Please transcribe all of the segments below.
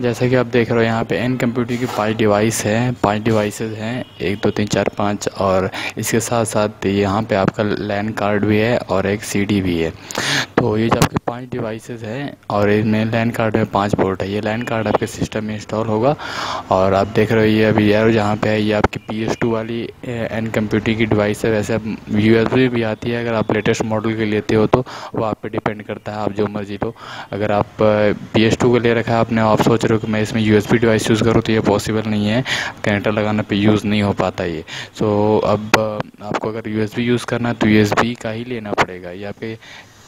जैसा कि आप देख रहे हो यहाँ पे एन कंप्यूटर की 5 डिवाइस हैं, 5 डिवाइसेस हैं, 1 2 3 4 5। और इसके साथ साथ यहाँ पे आपका लैन कार्ड भी है और एक सीडी भी है। तो ये जो आपके 5 डिवाइसेस हैं और इनमें लैन कार्ड में 5 पोर्ट है। ये लैन कार्ड आपके सिस्टम में इंस्टॉल होगा। और आप देख रहे हो ये अभी एरो जहाँ पे है ये आपकी PS2 वाली एन कंप्यूटर की डिवाइस है। वैसे अब USB भी आती है, अगर आप लेटेस्ट मॉडल के लेते हो तो वो आप पे डिपेंड करता है, आप जो मर्जी लो। अगर आप PS2 को ले रखा है आपने, आप सोच रहे हो कि मैं इसमें USB डिवाइस यूज़ करूँ, तो ये पॉसिबल नहीं है, कनेक्टर लगाने पे यूज़ नहीं हो पाता ये। सो अब आपको अगर USB यूज़ करना है तो USB का ही लेना पड़ेगा। ये आपके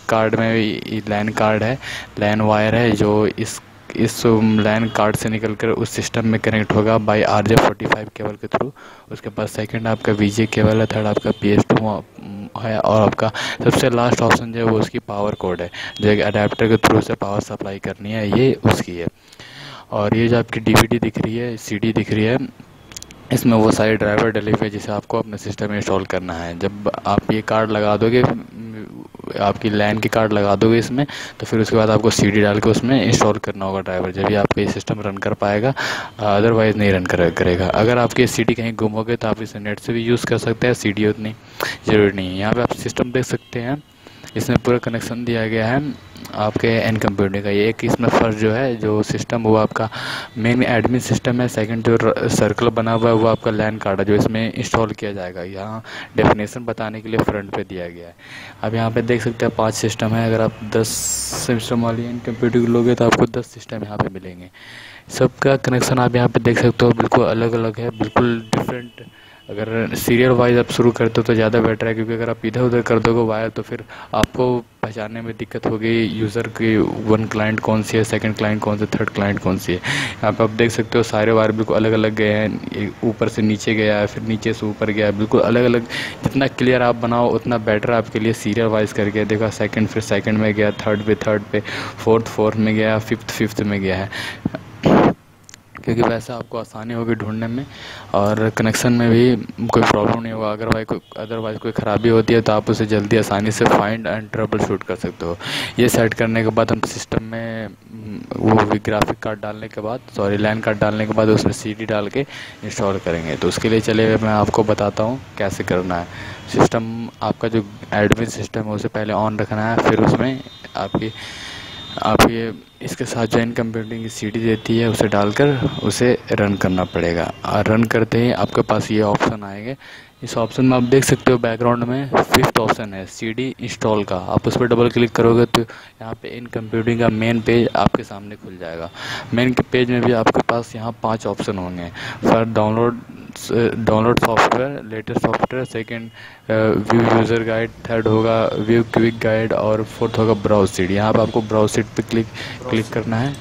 कार्ड में लैन कार्ड है, लैन वायर है जो इस लैन कार्ड से निकलकर उस सिस्टम में कनेक्ट होगा बाय RJ45 केबल के थ्रू। उसके बाद सेकंड आपका VJ केबल है, थर्ड आपका PS2 है, और आपका सबसे लास्ट ऑप्शन जो है वो उसकी पावर कोड है, जो एक अडेप्टर के थ्रू से पावर सप्लाई करनी है, ये उसकी है। और ये जो आपकी DVD दिख रही है, CD दिख रही है, इसमें वो सारे ड्राइवर डले हुए हैं जिसे आपको अपने सिस्टम में इंस्टॉल करना है। जब आप ये कार्ड लगा दोगे, आपकी लैन की कार्ड लगा दोगे इसमें, तो फिर उसके बाद आपको CD डाल के उसमें इंस्टॉल करना होगा ड्राइवर, जब भी आपका ये सिस्टम रन कर पाएगा, अदरवाइज़ नहीं रन करेगा। अगर आपकी CD कहीं गुम हो गए तो आप इसे नेट से भी यूज़ कर सकते हैं, CD उतनी ज़रूरी नहीं है। यहाँ पे आप सिस्टम देख सकते हैं, इसमें पूरा कनेक्शन दिया गया है आपके एन कंप्यूटर का। ये एक इसमें फर्स्ट जो है जो सिस्टम वो आपका मेन एडमिन सिस्टम है। सेकंड जो सर्कल बना हुआ है वो आपका लैन कार्ड है जो इसमें इंस्टॉल किया जाएगा। यहाँ डेफिनेशन बताने के लिए फ्रंट पे दिया गया है। अब यहाँ पे देख सकते हैं 5 सिस्टम है। अगर आप 10 सिस्टम वाली एन कंप्यूटर लोगे तो आपको 10 सिस्टम यहाँ पे मिलेंगे। सबका कनेक्शन आप यहाँ पे देख सकते हो बिल्कुल अलग अलग है, बिल्कुल डिफरेंट। अगर सीरियल वाइज आप शुरू करते हो तो ज़्यादा बेटर है, क्योंकि अगर आप इधर उधर कर दोगे वायर तो फिर आपको पहचानने में दिक्कत होगी यूज़र की, वन क्लाइंट कौन सी है, सेकंड क्लाइंट कौन सी, थर्ड क्लाइंट कौन सी है। यहाँ पे आप देख सकते हो सारे वायर बिल्कुल अलग अलग गए हैं, ऊपर से नीचे गया है, फिर नीचे से ऊपर गया है, बिल्कुल अलग अलग। जितना क्लियर आप बनाओ उतना बेटर आपके लिए सीरियल वाइज करके। देखो सेकंड, फिर सेकंड में गया, थर्ड पे, फोर्थ में गया, फिफ्थ में गया है, क्योंकि वैसा आपको आसानी होगी ढूंढने में और कनेक्शन में भी कोई प्रॉब्लम नहीं होगा। अदरवाइज़ कोई ख़राबी होती है तो आप उसे जल्दी आसानी से फाइंड एंड ट्रबल शूट कर सकते हो। ये सेट करने के बाद हम सिस्टम में वो ग्राफिक कार्ड डालने के बाद, लैन कार्ड डालने के बाद उसमें CD डाल के इंस्टॉल करेंगे। तो उसके लिए चलिए मैं आपको बताता हूँ कैसे करना है। सिस्टम आपका जो एडमिन सिस्टम है उसे पहले ऑन रखना है, फिर उसमें आप ये इसके साथ जो एन कंप्यूटिंग की CD देती है उसे डालकर उसे रन करना पड़ेगा। और रन करते ही आपके पास ये ऑप्शन आएंगे। इस ऑप्शन में आप देख सकते हो बैकग्राउंड में 5th ऑप्शन है CD इंस्टॉल का। आप उस पर डबल क्लिक करोगे तो यहाँ पे इन कंप्यूटिंग का मेन पेज आपके सामने खुल जाएगा। मेन के पेज में भी आपके पास यहाँ 5 ऑप्शन होंगे। First download software, latest software, second view user guide, third होगा व्यू क्विक गाइड और फोर्थ होगा ब्राउज सीड। यहाँ पे आपको ब्राउज सीड पे क्लिक करना है।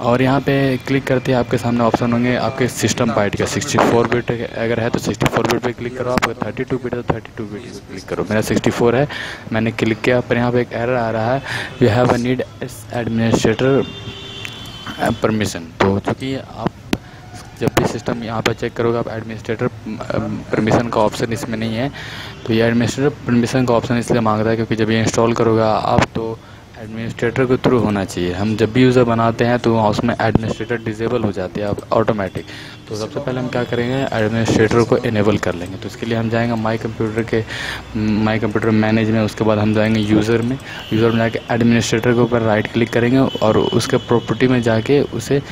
और यहाँ पे क्लिक करते ही आपके सामने ऑप्शन होंगे आपके सिस्टम बाइट का। 64 बिट अगर है तो 64 बिट पे क्लिक करो, आपका 32 बिट है तो 32 बिट पे क्लिक करो। मेरा 64 है, मैंने क्लिक किया, पर यहाँ पे एक एरर आ रहा है, you have a need administrator permission. तो चूँकि आप जब भी सिस्टम यहाँ पर चेक करोगे आप एडमिनिस्ट्रेटर परमिशन का ऑप्शन इसमें नहीं है। तो ये एडमिनिस्ट्रेटर परमिशन का ऑप्शन इसलिए मांगता है क्योंकि जब ये इंस्टॉल करोगे आप तो एडमिनिस्ट्रेटर के थ्रू होना चाहिए। हम जब भी यूज़र बनाते हैं तो उसमें एडमिनिस्ट्रेटर डिसेबल हो जाती है आप ऑटोमेटिक। तो सबसे पहले हम क्या करेंगे, एडमिनिस्ट्रेटर को इनेबल कर लेंगे। तो इसके लिए हम जाएंगे माई कंप्यूटर मैनेज में, उसके बाद हम जाएंगे यूज़र में जाके एडमिनिस्ट्रेटर के ऊपर राइट क्लिक करेंगे और उसके प्रॉपर्टी में जाके उसे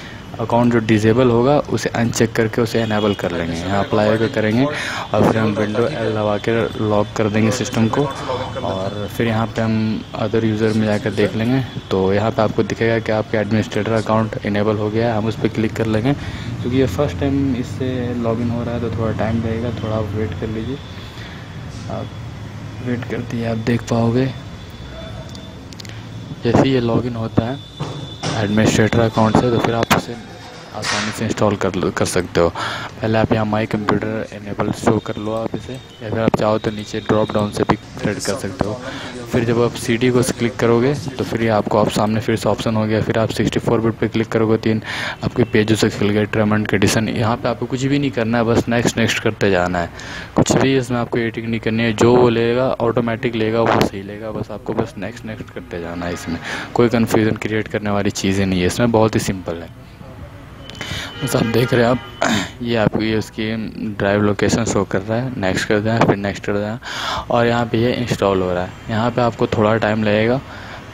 अकाउंट जो डिसेबल होगा उसे अनचेक करके उसे इनेबल कर लेंगे। यहाँ अप्लाई पे करेंगे और फिर हम विंडो L दबा के लॉक कर देंगे सिस्टम को। और फिर यहाँ पे हम अदर यूज़र में जाकर देख लेंगे। तो यहाँ पे आपको दिखेगा कि आपका एडमिनिस्ट्रेटर अकाउंट इनेबल हो गया है। हम उस पर क्लिक कर लेंगे क्योंकि ये फर्स्ट टाइम इससे लॉगिन हो रहा है तो थोड़ा टाइम लगेगा, थोड़ा आप वेट कर लीजिए। आप वेट करते ही आप देख पाओगे जैसे ये लॉगिन होता है एडमिनिस्ट्रेटर अकाउंट से, तो फिर आप उसे आसानी से इंस्टॉल कर सकते हो। पहले आप यहाँ माई कंप्यूटर इनेबल शो कर लो आप इसे, या फिर आप चाहो तो नीचे ड्रॉप डाउन से भी सेट कर सकते हो। फिर जब आप CD को क्लिक करोगे तो फिर ये आपको आप सामने फिर से ऑप्शन हो गया। फिर आप 64 बिट पे क्लिक करोगे, 3 आपके पेजों से खुल गए टर्म एंड कंडीशन। यहाँ पे आपको कुछ भी नहीं करना है, बस नेक्स्ट करते जाना है। कुछ भी इसमें आपको एडिटिंग नहीं करनी है, जो वो लेगा ऑटोमेटिक लेगा वो सही लेगा, बस आपको बस नेक्स्ट करते जाना है। इसमें कोई कन्फ्यूज़न क्रिएट करने वाली चीज़ें नहीं है, इसमें बहुत ही सिंपल है। बस आप देख रहे हैं आप, ये आपकी उसकी ड्राइव लोकेशन शो कर रहा है। नेक्स्ट कर दें, फिर नेक्स्ट कर दें, और यहाँ पे ये इंस्टॉल हो रहा है। यहाँ पे आपको थोड़ा टाइम लगेगा,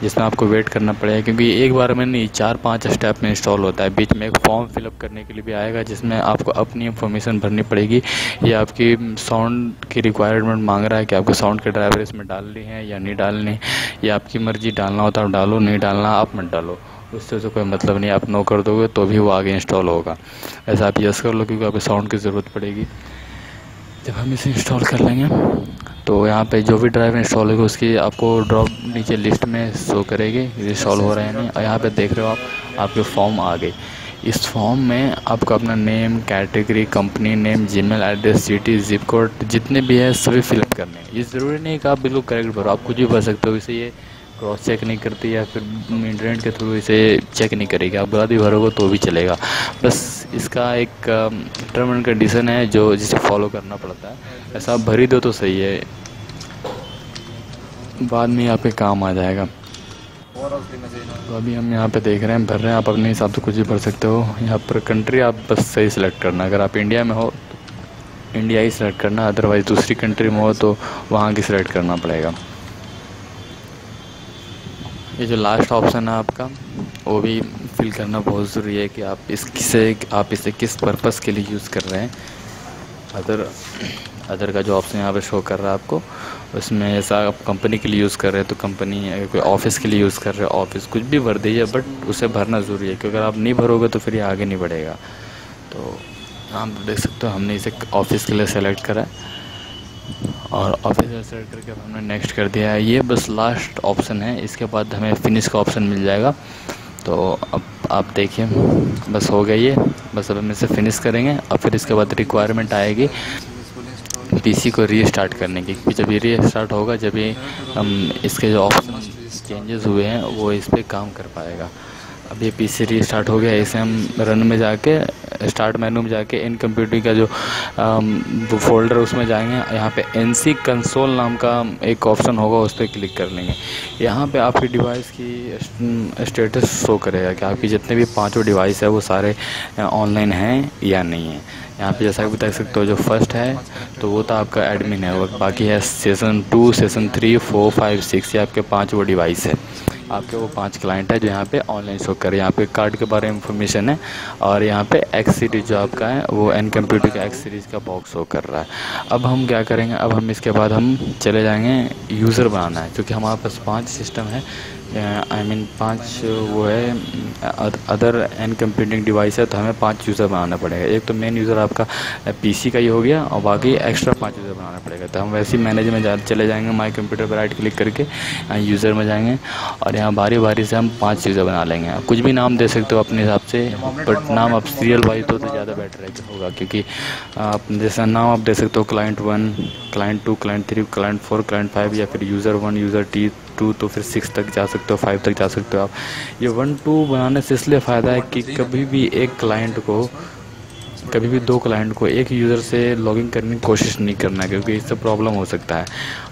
जिसमें आपको वेट करना पड़ेगा, क्योंकि एक बार में नहीं 4-5 स्टेप में इंस्टॉल होता है। बीच में एक फॉर्म फिलअप करने के लिए भी आएगा, जिसमें आपको अपनी इन्फॉर्मेशन भरनी पड़ेगी। ये आपकी साउंड की रिक्वायरमेंट मांग रहा है कि आपको साउंड के ड्राइवर इसमें डालनी है या नहीं डालनी। ये आपकी मर्ज़ी, डालना होता है डालो, नहीं डालना आप मत डालो, उससे तो कोई मतलब नहीं। आप नो कर दोगे तो भी वो आगे इंस्टॉल होगा। ऐसा आप यस कर लो, क्योंकि आपको साउंड की ज़रूरत पड़ेगी। जब हम इसे इंस्टॉल कर लेंगे तो यहाँ पे जो भी ड्राइव इंस्टॉल होगी उसकी आपको ड्रॉप नीचे लिस्ट में शो करेगी इंस्टॉल हो रहे हैं नहीं। और यहाँ पे देख रहे हो आप, आपके फॉर्म आ गई। इस फॉर्म में आपको अपना name, category, company name, Gmail address, city, zip code जितने भी है सभी फिलअप करने हैं। ये ज़रूरी नहीं कि आप बिल्कुल करेक्ट भरो, आप कुछ भी भर सकते हो। इसे ये क्रॉस चेक नहीं करती या फिर इंटरनेट के थ्रू इसे चेक नहीं करेगी। आप गलत भी भरोगे तो भी चलेगा। बस इसका एक टर्म एंड कंडीशन है जो जिसे फॉलो करना पड़ता है। ऐसा आप भर ही दो तो सही है, बाद में आपके काम आ जाएगा। तो अभी हम यहाँ पे देख रहे हैं, भर रहे हैं। आप अपने हिसाब से कुछ भी भर सकते हो। यहाँ पर कंट्री आप बस सही सिलेक्ट करना। अगर आप इंडिया में हो तो इंडिया ही सिलेक्ट करना, अदरवाइज़ दूसरी कंट्री में हो तो वहाँ की सिलेक्ट करना पड़ेगा। ये जो लास्ट ऑप्शन है आपका, वो भी फिल करना बहुत ज़रूरी है कि आप इसे किस पर्पस के लिए यूज़ कर रहे हैं। अदर का जो ऑप्शन यहाँ पे शो कर रहा है आपको, उसमें ऐसा आप कंपनी के लिए यूज़ कर रहे हैं तो कंपनी, अगर कोई ऑफिस के लिए यूज़ कर रहे हो ऑफिस, कुछ भी भर दीजिए, बट उसे भरना ज़रूरी है, क्योंकि अगर आप नहीं भरोगे तो फिर ये आगे नहीं बढ़ेगा। तो आप देख सकते हो हमने इसे ऑफिस के लिए सेलेक्ट करा है, और ऑफिस सेलेक्ट करके अब हमने नेक्स्ट कर दिया है। ये बस लास्ट ऑप्शन है, इसके बाद हमें फिनिश का ऑप्शन मिल जाएगा। तो अब आप देखिए, बस हो गया ये। बस अब हम इसे फिनिश करेंगे और फिर इसके बाद रिक्वायरमेंट आएगी पीसी को रीस्टार्ट करने की। क्योंकि जब ये रीस्टार्ट होगा, जब ये हम इसके जो ऑप्शन चेंजेस हुए हैं वो इस पर काम कर पाएगा। अब ये पीसी रीस्टार्ट हो गया, इसे हम रन में जाके, स्टार्ट मेनू में जाके इन कंप्यूटिंग का जो फोल्डर उसमें जाएंगे। यहाँ पे एनसी कंसोल नाम का एक ऑप्शन होगा, उस पर क्लिक कर लेंगे। यहाँ पे आपकी डिवाइस की स्टेटस शो करेगा कि आपकी जितने भी 5 डिवाइस है वो सारे ऑनलाइन हैं या नहीं है। यहाँ पे जैसा कि देख सकते हो, जो फर्स्ट है तो वो तो आपका एडमिन है, वो बाकी है सेशन 2, सेशन 3, 4, 5, 6, ये आपके 5 वो डिवाइस है। आपके वो 5 क्लाइंट है जो यहाँ पे ऑनलाइन शो कर रहे हैं। यहाँ पे कार्ड के बारे में इंफॉर्मेशन है, और यहाँ पे एक्स सीरीज़ जो आपका है वो एन कंप्यूटर का एक्स सीरीज़ का बॉक्स शो कर रहा है। अब हम क्या करेंगे, अब हम इसके बाद हम चले जाएंगे यूज़र बनाना है, क्योंकि हमारे पास 5 सिस्टम है, 5 वो है अदर एन कंप्यूटिंग डिवाइस है, तो हमें 5 यूज़र बनाना पड़ेगा। एक तो मेन यूज़र आपका पीसी का ही हो गया, और बाकी एक्स्ट्रा 5 यूज़र बनाना पड़ेगा। तो हम वैसे ही मैनेज में चले जाएंगे, माई कंप्यूटर पर राइट क्लिक करके यूज़र में जाएंगे, और यहाँ बारी बारी से हम 5 यूज़र बना लेंगे। आप कुछ भी नाम दे सकते हो अपने हिसाब से, बट नाम आप सीरियल वाइज तो ज़्यादा बेटर होगा, क्योंकि आप जैसा नाम आप दे सकते हो client 1, client 2, client 3, client 4, client 5, या फिर यूज़र 1, यूज़र 2, तो फिर 6 तक जा सकते हो, 5 तक जा सकते हो आप। ये 1, 2 बनाने से इसलिए फ़ायदा है कि कभी भी 2 क्लाइंट को एक यूज़र से लॉगिन करने की कोशिश नहीं करना, क्योंकि इससे प्रॉब्लम हो सकता है।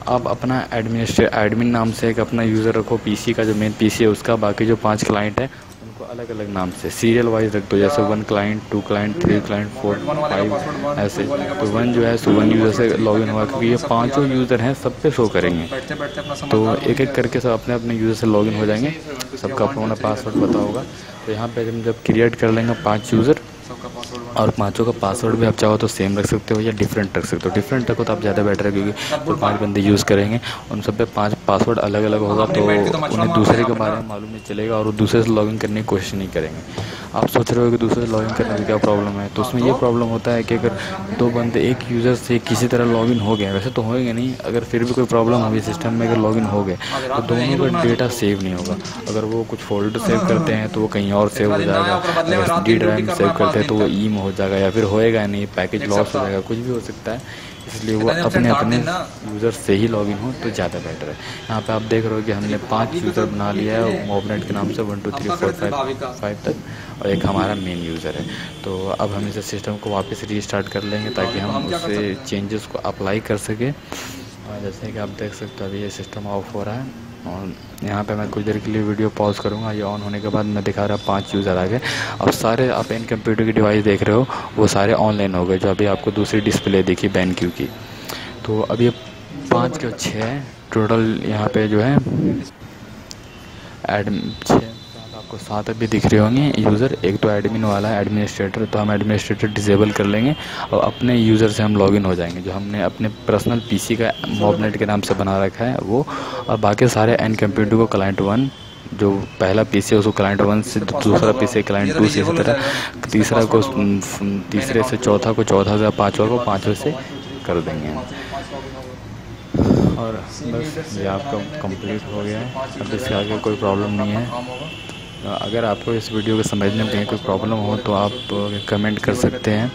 आप अपना एडमिन नाम से एक अपना यूज़र रखो, पीसी का जो मेन पीसी है उसका, बाकी जो 5 क्लाइंट है उनको अलग अलग नाम से सीरियल वाइज रख दो, जैसे 1 क्लाइंट, 2 क्लाइंट, 3 क्लाइंट, 4, 5 ऐसे। तो 1 जो है सो 1 यूज़र से लॉगिन हुआ, क्योंकि ये 5 यूज़र हैं सब पे शो करेंगे। तो एक एक करके सब अपने अपने यूज़र से लॉगिन हो जाएंगे, सबका अपना पासवर्ड पता होगा। तो यहाँ पे हम जब क्रिएट कर लेंगे 5 यूज़र, और 5 का पासवर्ड भी आप चाहो तो सेम रख सकते हो या डिफरेंट रख सकते हो। डिफरेंट रखो तो आप ज़्यादा बेटर है, क्योंकि जो 5 बंदे यूज़ करेंगे उन सब पे 5 पासवर्ड अलग अलग होगा, तो उन्हें दूसरे के बारे में मालूम नहीं चलेगा और वो दूसरे से लॉगिन करने की कोशिश नहीं करेंगे। आप सोच रहे हो कि दूसरे से लॉगिन करने में क्या प्रॉब्लम है, तो उसमें ये प्रॉब्लम होता है कि अगर 2 बंदे एक यूज़र से किसी तरह लॉगिन हो गए, वैसे तो होएंगे नहीं, अगर फिर भी कोई प्रॉब्लम होगी सिस्टम में, अगर लॉगिन हो गए तो दोनों का डेटा सेव नहीं होगा। अगर वो कुछ फोल्डर सेव करते हैं तो वो कहीं और सेव हो जाएगा, अगर डी ड्राइव में सेव करते हैं तो वो ई में हो जाएगा, या फिर होएगा नहीं, पैकेज लॉस हो जाएगा, कुछ भी हो सकता है। इसलिए वो अपने अपने यूज़र से ही लॉगिन हो तो ज़्यादा बेटर है। यहाँ पे आप देख रहे हो कि हमने 5 यूज़र बना लिया है मोबनेट के नाम से, 1 2 3 4 5 तक, और एक हमारा मेन यूज़र है। तो अब हम इस सिस्टम को वापस रीस्टार्ट कर लेंगे ताकि हम उससे चेंजेस को अप्लाई कर सकें। जैसे कि आप देख सकते हो अभी ये सिस्टम ऑफ हो रहा है। और यहाँ पे मैं कुछ देर के लिए वीडियो पॉज करूँगा। ये ऑन होने के बाद मैं दिखा रहा 5 यूज़र आ गए। अब सारे आप इन कंप्यूटर की डिवाइस देख रहे हो वो सारे ऑनलाइन हो गए, जो अभी आपको दूसरी डिस्प्ले दिखी BenQ की। तो अब ये 5 के 6 टोटल यहाँ पे जो है 6 आपको 7 अभी दिख रहे होंगे यूज़र। एक तो एडमिन वाला है, एडमिनिस्ट्रेटर, तो हम एडमिनिस्ट्रेटर डिसेबल कर लेंगे और अपने यूज़र से हम लॉगिन हो जाएंगे, जो हमने अपने पर्सनल पीसी का मॉबनेट के नाम से बना रखा है वो। और बाकी सारे एन कंप्यूटर को क्लाइंट 1, जो पहला पीसी है उसको क्लाइंट 1 से, दूसरा पीसी क्लाइंट 2 से, इसी तरह तीसरा को तीसरे से, चौथा को चौथा से, पाँचवा को पाँचवें से कर देंगे। और बस ये आपका कंप्लीट हो गया है। अब इसके आगे कोई प्रॉब्लम नहीं है। अगर आपको इस वीडियो को समझने में कहीं कोई प्रॉब्लम हो तो आप कमेंट कर सकते हैं।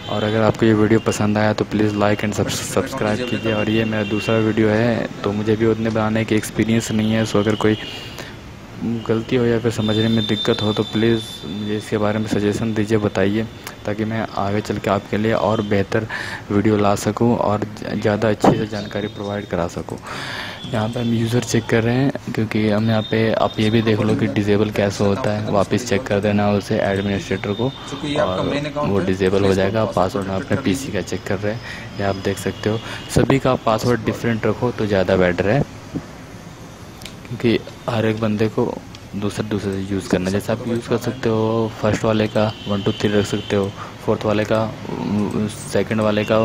और अगर आपको ये वीडियो पसंद आया तो प्लीज़ लाइक एंड सब्सक्राइब कीजिए। और ये मेरा दूसरा वीडियो है, तो मुझे भी उतने बनाने की एक्सपीरियंस नहीं है, सो अगर कोई गलती हो या फिर समझने में दिक्कत हो तो प्लीज़ मुझे इसके बारे में सजेशन दीजिए, बताइए, ताकि मैं आगे चल के आपके लिए और बेहतर वीडियो ला सकूं और ज़्यादा अच्छी से जानकारी प्रोवाइड करा सकूं। यहाँ पे हम यूज़र चेक कर रहे हैं, क्योंकि हम यहाँ पे आप ये भी देख लो कि डिसेबल कैसे होता है। वापस चेक कर देना उसे एडमिनिस्ट्रेटर को और वो डिसेबल हो जाएगा। पासवर्ड हम अपने पीसी का चेक कर रहे हैं, ये आप देख सकते हो। सभी का पासवर्ड डिफरेंट रखो तो ज़्यादा बेटर है, क्योंकि हर एक बंदे को दूसरे से यूज़ करना। जैसे आप यूज़ कर सकते हो फर्स्ट वाले का 1 2 3 रख सकते हो, फोर्थ वाले का, सेकंड वाले का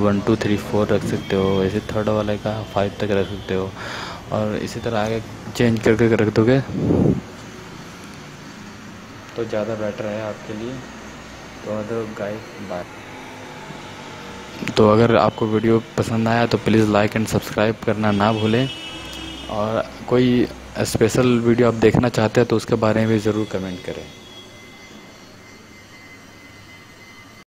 1 2 3 4 रख सकते हो, ऐसे थर्ड वाले का 5 तक रख सकते हो, और इसी तरह आगे चेंज करके रख दोगे तो ज़्यादा बेटर है आपके लिए। तो अदर गाइस बाय। तो अगर आपको वीडियो पसंद आया तो प्लीज़ लाइक एंड सब्सक्राइब करना ना भूलें। और कोई स्पेशल वीडियो आप देखना चाहते हैं तो उसके बारे में भी ज़रूर कमेंट करें।